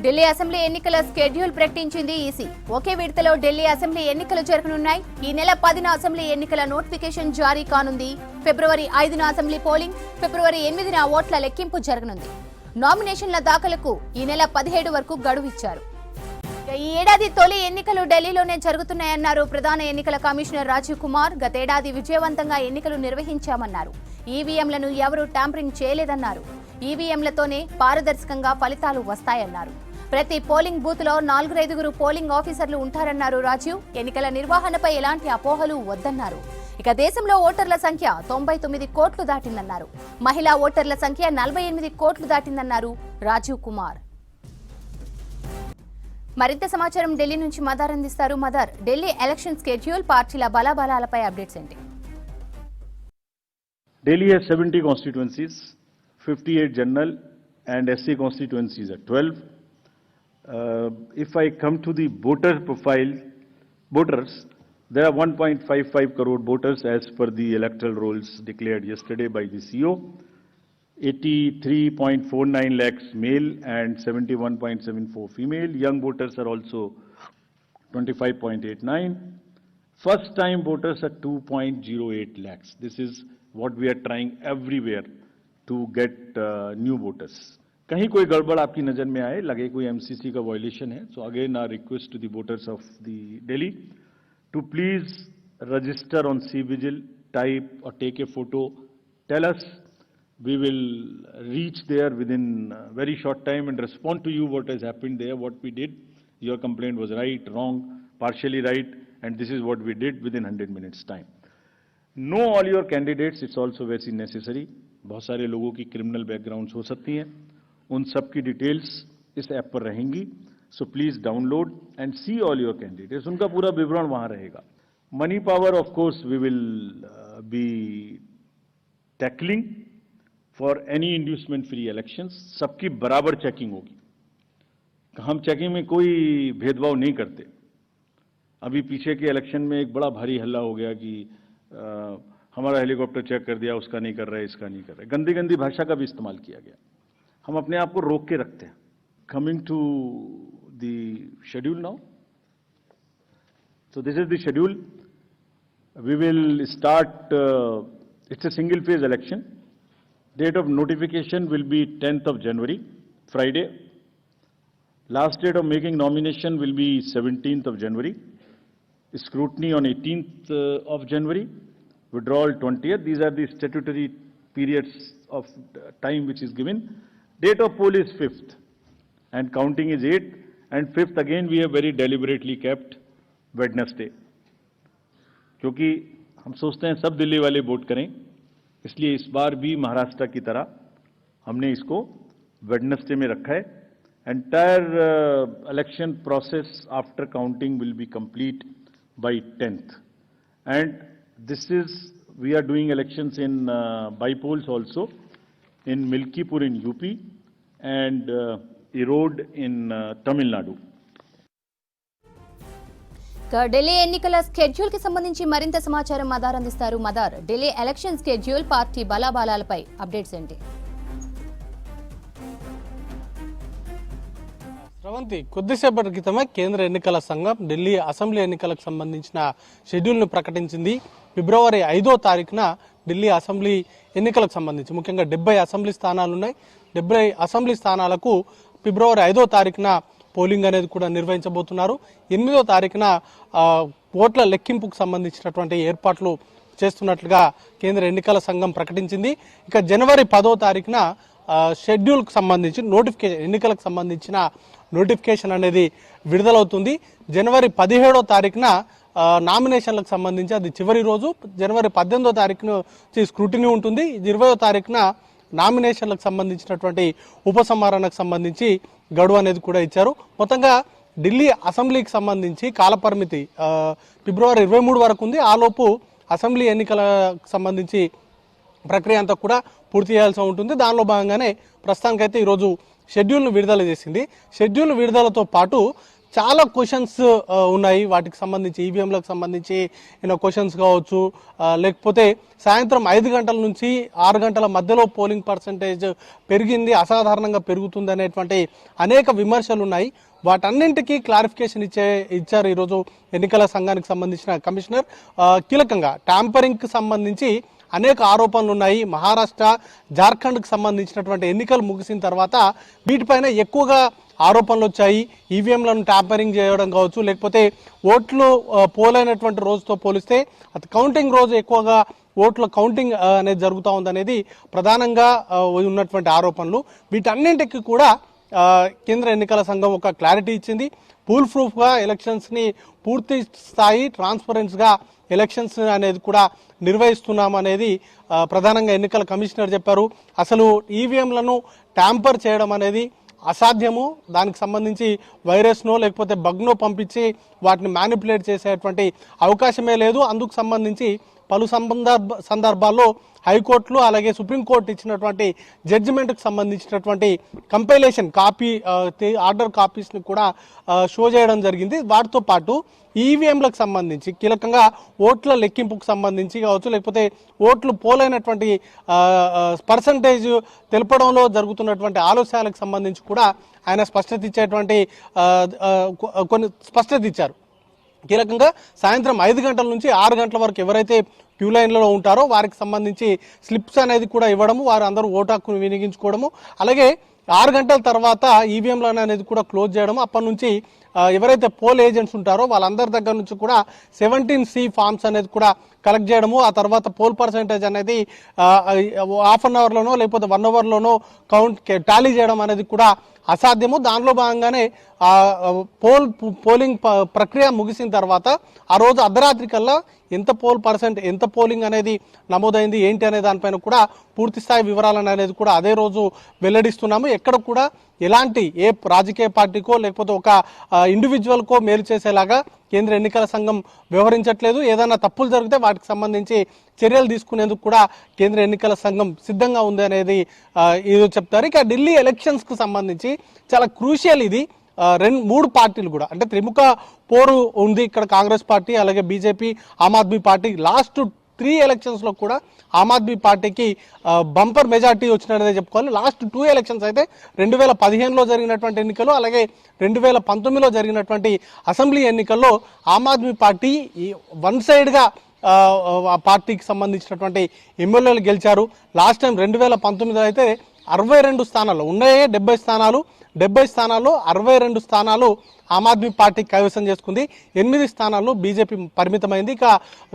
Delhi assembly ఎన్నికల schedule ప్రకటించింది EC. ఒకే విడతలో ఢిల్లీ అసెంబ్లీ ఎన్నికలు జరగనున్నాయి. ఈ నెల 10న అసెంబ్లీ ఎన్నికల నోటిఫికేషన్ జారీ కానుంది. ఫిబ్రవరి 5న అసెంబ్లీ పోలింగ్, ఫిబ్రవరి 8న ఓట్ల లెక్కింపు జరగనుంది. నామినేషన్ల దాఖలకు ఈ నెల 17 వరకు గడువు ఇచ్చారు. ఈ ఏడాది తొలి ఎన్నికలు ఢిల్లీలోనే జరుగుతున్నాయన్నారు ప్రధాన ఎన్నికల కమిషనర్ రాజీవ్ కుమార్. గతేడాది విజయవంతంగా ఎన్నికలు నిర్వహించామన్నారు. ఈవీఎంలను ఎవరూ ట్యాంపరింగ్ చేయలేదన్నారు. ఈవీఎంలతోనే పారదర్శకంగా ఫలితాలు వస్తాయన్నారు. ప్రతి పోలింగ్ బూత్ లో 4-5 పోలింగ్ ఆఫీసర్లు ఉంటారన్నారు రాజీవ్. ఎన్నికల నిర్వహణపై ఎలాంటి అపోహలు వద్దన్నారు. ఇక దేశంలో ఓటర్ల సంఖ్య 99 కోట్లు దాటిందన్నారు. మహిళా ఓటర్ల సంఖ్య 48 కోట్లు దాటిందన్నారు రాజీవ్ కుమార్. మరింత సమాచారం ఢిల్లీ నుంచి మదార్ అందిస్తారు. మదార్, ఢిల్లీ ఎలక్షన్ షెడ్యూల్, పార్టీల బలాబలాలపై అప్డేట్స్ ఏంటి? Delhi has 70 constituencies, 58 general and SC constituencies are 12. If I come to the voter profile, voters, there are 1.55 crore voters as per the electoral rolls declared yesterday by the CEO. 83.49 lakhs male and 71.74 female. Young voters are also 25.89. First time voters are 2.08 lakhs. This is what we are trying everywhere to get new voters. कहीं कोई गड़बड़ आपकी नजर में आए, लगे कोई MCC का वायलेशन है, so again our request to the voters of the Delhi to please register on CVGIL, type or take a photo, tell us. We will reach there within a very short time and respond to you what has happened there, what we did. Your complaint was right, wrong, partially right, and this is what we did within 100 minutes time. Know all your candidates, it's also very necessary. बहुत सारे लोगों की criminal backgrounds हो सकती हैं, उन सब की डिटेल्स इस ऐप पर रहेंगी. So please download and see all your candidates. उनका पूरा विवरण वहां रहेगा. Money power of course we will be tackling for any inducement free elections. सबकी बराबर चेकिंग होगी. हम चेकिंग में कोई भेदभाव नहीं करते. अभी पीछे के इलेक्शन में एक बड़ा भारी हल्ला हो गया कि हमारा हेलीकॉप्टर चेक कर दिया, उसका नहीं कर रहा है, इसका नहीं कर रहा है. गंदी गंदी भाषा का भी इस्तेमाल किया गया. हम अपने आप को रोक के रखते हैं. Coming to the schedule now. So this is the schedule. We will start, it's a single phase election. Date of notification will be 10th of January, Friday. Last date of making nomination will be 17th of January. Scrutiny on 18th of January. Withdrawal 20th. These are the statutory periods of time which is given. Date of poll is 5th and counting is 8th, and 5th again we have very deliberately kept Wednesday. क्योंकि हम सोचते हैं सब दिल्ली वाले vote करें, इसलिए इस बार भी महाराष्ट्र की तरह हमने इसको वेडनेसडे में रखा है. Entire election process after counting will be complete by 10th, and this is we are doing elections in by-polls also in Milkipur in UP and Erode in Tamil Nadu. Delhi ఎన్నికల షెడ్యూల్ కి సంబంధించి మరింత సమాచారం మదార్ అందిస్తారు. Madar, Delhi election schedule, party బలాబలాలపై updates ఏంటి? శ్రవంతి, కొద్దిసేపటి క్రితమే కేంద్ర ఎన్నికల సంఘం ఢిల్లీ అసెంబ్లీ ఎన్నికలకు సంబంధించిన షెడ్యూల్ను ప్రకటించింది. ఫిబ్రవరి 5వ తారీఖున ఢిల్లీ అసెంబ్లీ ఎన్నికలకు సంబంధించి ముఖ్యంగా 70 అసెంబ్లీ స్థానాలు ఉన్నాయి. 70 అసెంబ్లీ స్థానాలకు ఫిబ్రవరి 5వ తారీఖున పోలింగ్ అనేది కూడా నిర్వహించబోతున్నారు. 8వ తారీఖున ఓట్ల లెక్కింపుకు సంబంధించినటువంటి ఏర్పాట్లు చేస్తున్నట్లుగా కేంద్ర ఎన్నికల సంఘం ప్రకటించింది. ఇక జనవరి 10వ తారీఖున షెడ్యూల్కు సంబంధించి ఎన్నికలకు సంబంధించిన నోటిఫికేషన్ అనేది విడుదలవుతుంది. జనవరి 17వ తారీఖున నామినేషన్లకు సంబంధించి అది చివరి రోజు. జనవరి 18వ తారీఖున స్క్రూటినీ ఉంటుంది. 20వ తారీఖున నామినేషన్లకు సంబంధించినటువంటి ఉపసంహరణకు సంబంధించి గడువు అనేది కూడా ఇచ్చారు. మొత్తంగా ఢిల్లీ అసెంబ్లీకి సంబంధించి కాలపరిమితి ఫిబ్రవరి 23 వరకు ఉంది. ఆలోపు అసెంబ్లీ ఎన్నికలకు సంబంధించి ప్రక్రియ అంతా కూడా పూర్తి చేయాల్సి ఉంటుంది. దానిలో భాగంగానే ప్రస్తుతానికైతే ఈరోజు షెడ్యూల్ను విడుదల చేసింది. షెడ్యూల్ విడుదలతో పాటు చాలా క్వశ్చన్స్ ఉన్నాయి. వాటికి సంబంధించి ఈవీఎంలకు సంబంధించి క్వశ్చన్స్ కావచ్చు, లేకపోతే సాయంత్రం 5 గంటల నుంచి 6 గంటల మధ్యలో పోలింగ్ పర్సంటేజ్ పెరిగింది, అసాధారణంగా పెరుగుతుంది అనేటువంటి అనేక విమర్శలు ఉన్నాయి. వాటన్నింటికీ క్లారిఫికేషన్ ఇచ్చారు ఈరోజు ఎన్నికల సంఘానికి సంబంధించిన కమిషనర్. కీలకంగా ట్యాంపరింగ్కి సంబంధించి అనేక ఆరోపణలు ఉన్నాయి. మహారాష్ట్ర, జార్ఖండ్కి సంబంధించినటువంటి ఎన్నికలు ముగిసిన తర్వాత వీటిపైన ఎక్కువగా ఆరోపణలు వచ్చాయి. ఈవీఎంలను ట్యాంపరింగ్ చేయడం కావచ్చు, లేకపోతే ఓట్లు పోలైనటువంటి రోజుతో పోలిస్తే అది కౌంటింగ్ రోజు ఎక్కువగా ఓట్ల కౌంటింగ్ అనేది జరుగుతూ ఉందనేది ప్రధానంగా ఉన్నటువంటి ఆరోపణలు. వీటన్నింటికి కూడా కేంద్ర ఎన్నికల సంఘం ఒక క్లారిటీ ఇచ్చింది. పూల్ ప్రూఫ్గా ఎలక్షన్స్ని పూర్తి స్థాయి ట్రాన్స్పరెన్స్గా ఎలక్షన్స్ అనేది కూడా నిర్వహిస్తున్నాం అనేది ప్రధానంగా ఎన్నికల కమిషనర్ చెప్పారు. అసలు ఈవీఎంలను ట్యాంపర్ చేయడం అనేది అసాధ్యము. దానికి సంబంధించి వైరస్నో లేకపోతే బగ్నో పంపించి వాటిని మ్యానిపులేట్ చేసేటువంటి అవకాశమే లేదు. అందుకు సంబంధించి పలు సందర్భాల్లో హైకోర్టులు అలాగే సుప్రీంకోర్టు ఇచ్చినటువంటి జడ్జిమెంట్కి సంబంధించినటువంటి కంపైలేషన్ కాపీ ఆర్డర్ కాపీస్ని కూడా షో చేయడం జరిగింది. వాటితో పాటు ఈవీఎంలకు సంబంధించి కీలకంగా ఓట్ల లెక్కింపుకు సంబంధించి కావచ్చు, లేకపోతే ఓట్లు పోలైనటువంటి పర్సంటేజ్ తెలపడంలో జరుగుతున్నటువంటి ఆలస్యాలకు సంబంధించి కూడా ఆయన స్పష్టత ఇచ్చేటువంటి కొన్ని స్పష్టత ఇచ్చారు. కీలకంగా సాయంత్రం 5 గంటల నుంచి 6 గంటల వరకు ఎవరైతే క్యూ లైన్లలో ఉంటారో వారికి సంబంధించి స్లిప్స్ అనేది కూడా ఇవ్వడము, వారు అందరూ ఓటు హక్కును వినియోగించుకోవడము, అలాగే 6 గంటల తర్వాత ఈవీఎంలను అనేది కూడా క్లోజ్ చేయడము. అప్పటి నుంచి ఎవరైతే పోల్ ఏజెంట్స్ ఉంటారో వాళ్ళందరి దగ్గర నుంచి కూడా 17C ఫామ్స్ అనేది కూడా కలెక్ట్ చేయడము. ఆ తర్వాత పోల్ పర్సెంటేజ్ అనేది హాఫ్ అన్ అవర్లోనో లేకపోతే 1 అవర్లోనో టాలీ చేయడం అనేది కూడా అసాధ్యము. దానిలో భాగంగానే పోలింగ్ ప్రక్రియ ముగిసిన తర్వాత ఆ రోజు అర్ధరాత్రి కల్లా ఎంత పోలింగ్ అనేది నమోదైంది ఏంటి అనే దానిపైన కూడా పూర్తి స్థాయి వివరాలను అనేది కూడా అదే రోజు వెల్లడిస్తున్నాము. ఎక్కడ కూడా ఎలాంటి ఏ రాజకీయ పార్టీకో లేకపోతే ఒక ఇండివిజువల్కో మేలు చేసేలాగా కేంద్ర ఎన్నికల సంఘం వ్యవహరించట్లేదు. ఏదైనా తప్పులు జరిగితే వాటికి సంబంధించి చర్యలు తీసుకునేందుకు కూడా కేంద్ర ఎన్నికల సంఘం సిద్ధంగా ఉంది అనేది ఇది చెప్తారు. ఇక ఢిల్లీ ఎలక్షన్స్కు సంబంధించి చాలా క్రూషియల్ ఇది. 3 పార్టీలు కూడా అంటే త్రిముఖ పోరు ఉంది ఇక్కడ. కాంగ్రెస్ పార్టీ అలాగే BJP, Aam Aadmi party. Last 3 ఎలక్షన్స్లో కూడా ఆమ్ ఆద్మీ పార్టీకి బంపర్ మెజార్టీ వచ్చినదే చెప్పుకోవాలి. లాస్ట్ 2 ఎలక్షన్స్ అయితే 2015లో జరిగినటువంటి ఎన్నికలు అలాగే 2019లో జరిగినటువంటి అసెంబ్లీ ఎన్నికల్లో ఆమ్ ఆద్మీ పార్టీ వన్ సైడ్గా ఆ పార్టీకి సంబంధించినటువంటి ఎమ్మెల్యేలు గెలిచారు. లాస్ట్ టైం 2019 అయితే 62 స్థానాలు ఉన్నాయే, 70 స్థానాలు. 70 స్థానాల్లో 62 స్థానాలు ఆమ్ ఆద్మీ పార్టీ కైవసం చేసుకుంది. 8 స్థానాల్లో బీజేపీ పరిమితమైంది. ఇక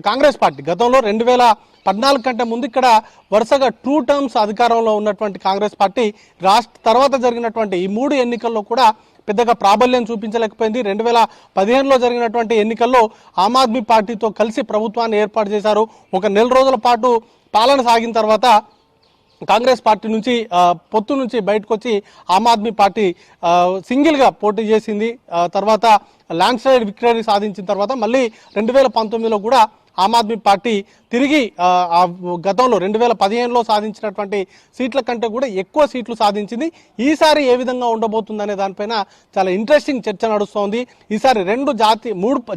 కాంగ్రెస్ పార్టీ గతంలో 2014 కంటే ముందు ఇక్కడ వరుసగా 2 టర్మ్స్ అధికారంలో ఉన్నటువంటి కాంగ్రెస్ పార్టీ తర్వాత జరిగినటువంటి ఈ 3 ఎన్నికల్లో కూడా పెద్దగా ప్రాబల్యం చూపించలేకపోయింది. 2015లో జరిగినటువంటి ఎన్నికల్లో ఆమ్ ఆద్మీ పార్టీతో కలిసి ప్రభుత్వాన్ని ఏర్పాటు చేశారు. ఒక నెల రోజుల పాటు పాలన సాగిన తర్వాత కాంగ్రెస్ పార్టీ నుంచి పొత్తు నుంచి బయటకు వచ్చి ఆమ్ ఆద్మీ పార్టీ సింగిల్గా పోటీ చేసింది. తర్వాత ల్యాండ్ స్లైడ్ విక్టరీ సాధించిన తర్వాత మళ్ళీ 2019లో కూడా ఆమ్ ఆద్మీ పార్టీ తిరిగి గతంలో 2015లో సాధించినటువంటి సీట్ల కంటే కూడా ఎక్కువ సీట్లు సాధించింది. ఈసారి ఏ విధంగా ఉండబోతుందనే దానిపైన చాలా ఇంట్రెస్టింగ్ చర్చ నడుస్తోంది. ఈసారి 3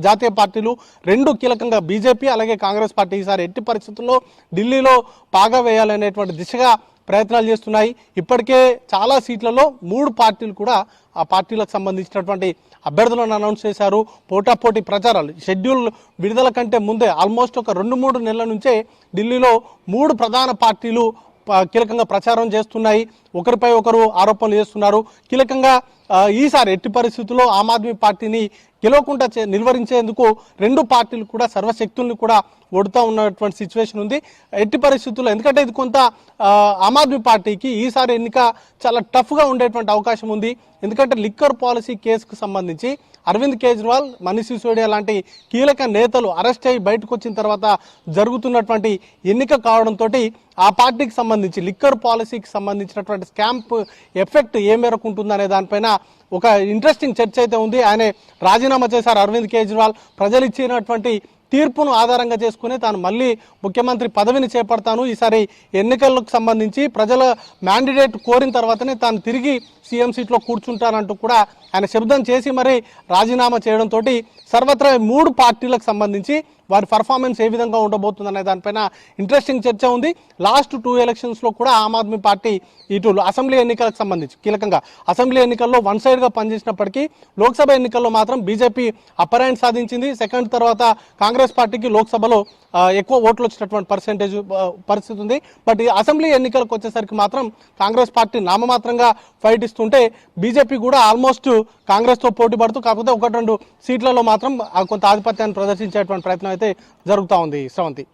జాతీయ పార్టీలు, 2 కీలకంగా బీజేపీ అలాగే కాంగ్రెస్ పార్టీ ఈసారి ఎట్టి పరిస్థితుల్లో ఢిల్లీలో పాగా వేయాలనేటువంటి దిశగా ప్రయత్నాలు చేస్తున్నాయి. ఇప్పటికే చాలా సీట్లలో 3 పార్టీలు కూడా ఆ పార్టీలకు సంబంధించినటువంటి అభ్యర్థులను అనౌన్స్ చేశారు. పోటాపోటీ ప్రచారాలు షెడ్యూల్ విడుదల కంటే ముందే ఆల్మోస్ట్ ఒక 2-3 నెలల నుంచే ఢిల్లీలో 3 ప్రధాన పార్టీలు కీలకంగా ప్రచారం చేస్తున్నాయి. ఒకరిపై ఒకరు ఆరోపణలు చేస్తున్నారు. కీలకంగా ఈసారి ఎట్టి పరిస్థితుల్లో ఆమ్ ఆద్మీ పార్టీని గెలవకుండా నిర్వహించేందుకు 2 పార్టీలు కూడా సర్వశక్తుల్ని కూడా ఒడుతూ ఉన్నటువంటి సిచ్యువేషన్ ఉంది. ఎట్టి పరిస్థితుల్లో ఎందుకంటే ఇది కొంత ఆమ్ ఆద్మీ పార్టీకి ఈసారి ఎన్నిక చాలా టఫ్గా ఉండేటువంటి అవకాశం ఉంది. ఎందుకంటే లిక్కర్ పాలసీ కేసుకు సంబంధించి అరవింద్ కేజ్రీవాల్, మనీష్ సిసోడియా లాంటి కీలక నేతలు అరెస్ట్ అయ్యి బయటకు వచ్చిన తర్వాత జరుగుతున్నటువంటి ఎన్నిక కావడంతో ఆ పార్టీకి సంబంధించి లిక్కర్ పాలసీకి సంబంధించినటువంటి స్కాంప్ ఎఫెక్ట్ ఏ మేరకు ఉంటుందనే దానిపైన ఒక ఇంట్రెస్టింగ్ చర్చ అయితే ఉంది. ఆయన రాజీనామా చేశారు అరవింద్ కేజ్రీవాల్. ప్రజలు ఇచ్చినటువంటి తీర్పును ఆధారంగా చేసుకుని తాను మళ్ళీ ముఖ్యమంత్రి పదవిని చేపడతాను, ఈసారి ఎన్నికలకు సంబంధించి ప్రజల మ్యాండేట్ కోరిన తర్వాతనే తాను తిరిగి సీఎం సీట్లో కూర్చుంటానంటూ కూడా ఆయన శబ్దం చేసి మరి రాజీనామా చేయడంతో సర్వత్రా 3 పార్టీలకు సంబంధించి వారి పర్ఫార్మెన్స్ ఏ విధంగా ఉండబోతుందనే దానిపైన ఇంట్రెస్టింగ్ చర్చ ఉంది. లాస్ట్ 2 ఎలక్షన్స్లో కూడా ఆమ్ ఆద్మీ పార్టీ ఇటు అసెంబ్లీ ఎన్నికలకు సంబంధించి కీలకంగా అసెంబ్లీ ఎన్నికల్లో వన్ సైడ్గా పనిచేసినప్పటికీ లోక్సభ ఎన్నికల్లో మాత్రం బీజేపీ అప్పర్ హ్యాండ్ సాధించింది. సెకండ్ తర్వాత కాంగ్రెస్ పార్టీకి లోక్సభలో ఎక్కువ ఓట్లు వచ్చినటువంటి పరిస్థితి ఉంది. బట్ ఈ అసెంబ్లీ ఎన్నికలకు వచ్చేసరికి మాత్రం కాంగ్రెస్ పార్టీ నామమాత్రంగా ఫైట్ ఇస్తుంటే బీజేపీ కూడా ఆల్మోస్ట్ కాంగ్రెస్తో పోటీ పడుతూ కాకపోతే 1-2 సీట్లలో మాత్రం కొంత ఆధిపత్యాన్ని ప్రదర్శించేటువంటి ప్రయత్నం అయితే జరుగుతూ ఉంది. శ్రవంతి.